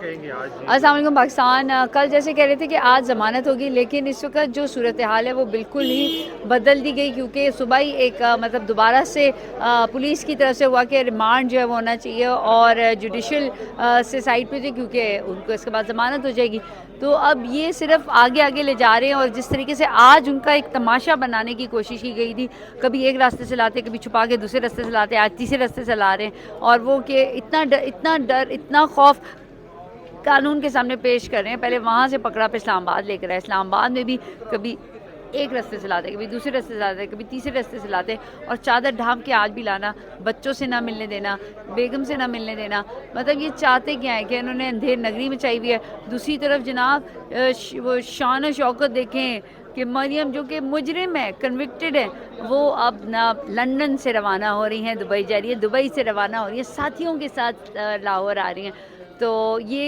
کہیں گے آج السلام علیکم پاکستان. کل جیسے کہہ رہے تھے کہ آج ضمانت ہوگی، لیکن اس وقت جو صورتحال ہے وہ بالکل ہی بدل دی گئی، کیونکہ صبح ہی ایک مطلب دوبارہ سے پولیس کی طرف سے ہوا کہ ریمانڈ جو ہے وہ ہونا چاہیے اور جوڈیشل سے سائڈ پہ جو، کیونکہ ان کو اس کے بعد ضمانت ہو جائے گی. تو اب یہ صرف آگے آگے لے جا رہے ہیں، اور جس طریقے سے آج ان کا ایک تماشا بنانے کی کوشش کی گئی تھی، کبھی ایک راستے سے لاتے، کبھی چھپا کے دوسرے راستے سے لاتے، آج تیسرے راستے سے لا رہے ہیں، اور وہ کہ اتنا ڈر اتنا خوف قانون کے سامنے پیش کر رہے ہیں. پہلے وہاں سے پکڑا پہ اسلام آباد لے کر آئے، اسلام آباد میں بھی کبھی ایک راستے سے لاتے، کبھی دوسرے راستے سے لاتے، کبھی تیسرے راستے سے لاتے، اور چادر ڈھانپ کے آج بھی لانا، بچوں سے نہ ملنے دینا، بیگم سے نہ ملنے دینا. مطلب یہ چاہتے کیا ہے کہ انہوں نے اندھیر نگری میں چاہی ہوئی ہے. دوسری طرف جناب وہ شان و شوکت دیکھیں کہ مریم جو کہ مجرم ہے، کنوکٹڈ ہے، وہ اب نہ لندن سے روانہ ہو رہی ہیں، دبئی جا رہی ہے، دبئی سے روانہ ہو رہی ہے، ساتھیوں کے ساتھ لاہور آ رہی ہیں. تو یہ